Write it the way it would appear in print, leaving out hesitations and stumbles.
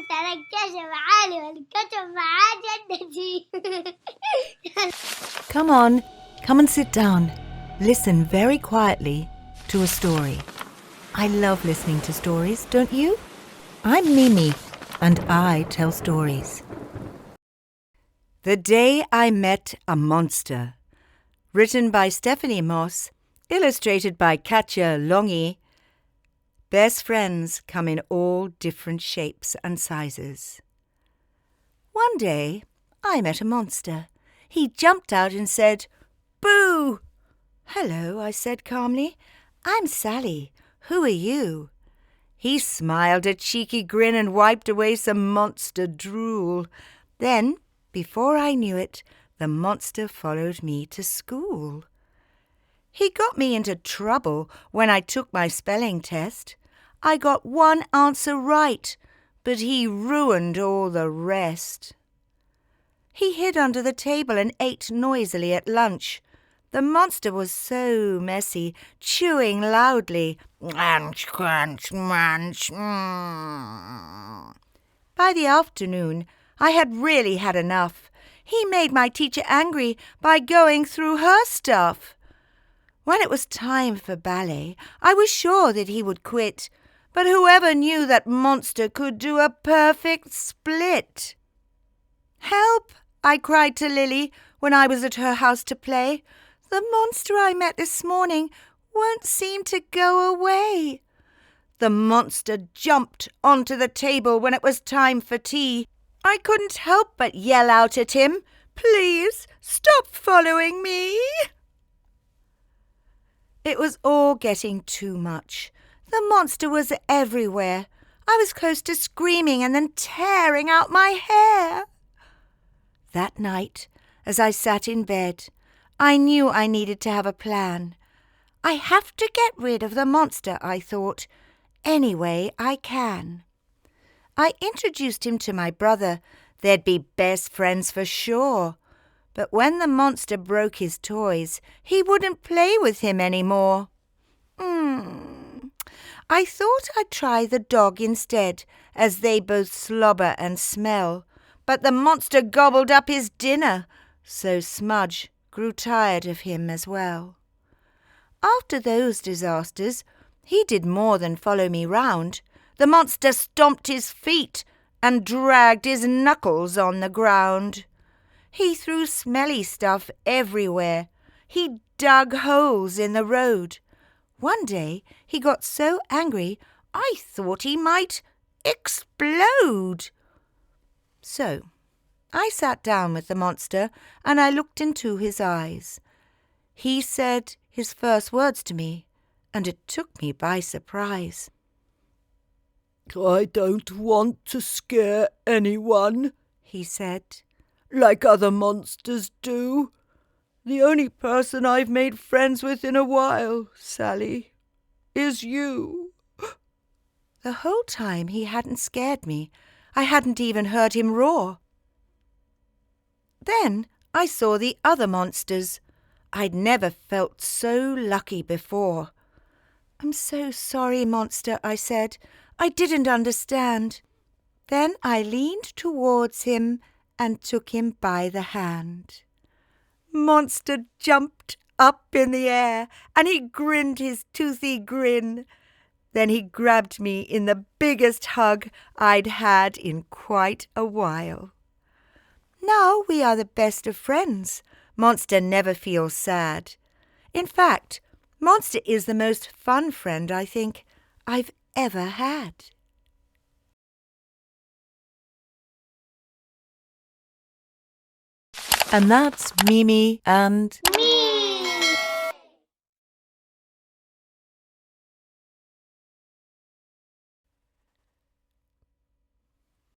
ترى الكشف عالي والكشف جدتي. Come on, come and sit down. Listen very quietly to a story. I love listening to stories, don't you? I'm Mimi, and I tell stories. The Day I Met a Monster. Written by Stephanie Moss, illustrated by Katja Longi. Best friends come in all different shapes and sizes. One day, I met a monster. He jumped out and said, "Boo!" "Hello," I said calmly. "I'm Sally. Who are you?" He smiled a cheeky grin and wiped away some monster drool. Then, before I knew it, the monster followed me to school. He got me into trouble when I took my spelling test. I got one answer right, but he ruined all the rest. He hid under the table and ate noisily at lunch. The monster was so messy, chewing loudly. Munch, crunch, munch. By the afternoon, I had really had enough. He made my teacher angry by going through her stuff. When it was time for ballet, I was sure that he would quit, but whoever knew that monster could do a perfect split? "Help!" I cried to Lily when I was at her house to play. "The monster I met this morning won't seem to go away." The monster jumped onto the table when it was time for tea. I couldn't help but yell out at him, "Please stop following me." It was all getting too much. The monster was everywhere. I was close to screaming and then tearing out my hair. That night, as I sat in bed, I knew I needed to have a plan. I have to get rid of the monster, I thought, any way I can. I introduced him to my brother. They'd be best friends for sure. But when the monster broke his toys, he wouldn't play with him anymore. I thought I'd try the dog instead, as they both slobber and smell. But the monster gobbled up his dinner, so Smudge grew tired of him as well. After those disasters, he did more than follow me round. The monster stomped his feet and dragged his knuckles on the ground. He threw smelly stuff everywhere. He dug holes in the road. One day he got so angry I thought he might explode. So I sat down with the monster and I looked into his eyes. He said his first words to me, and it took me by surprise. "I don't want to scare anyone," he said, "like other monsters do. The only person I've made friends with in a while, Sally, is you." The whole time he hadn't scared me. I hadn't even heard him roar. Then I saw the other monsters. I'd never felt so lucky before. "I'm so sorry, monster," I said. "I didn't understand." Then I leaned towards him and took him by the hand. Monster jumped up in the air and he grinned his toothy grin. Then he grabbed me in the biggest hug I'd had in quite a while. Now we are the best of friends. Monster never feels sad. In fact, Monster is the most fun friend I think I've ever had. And that's Mimi and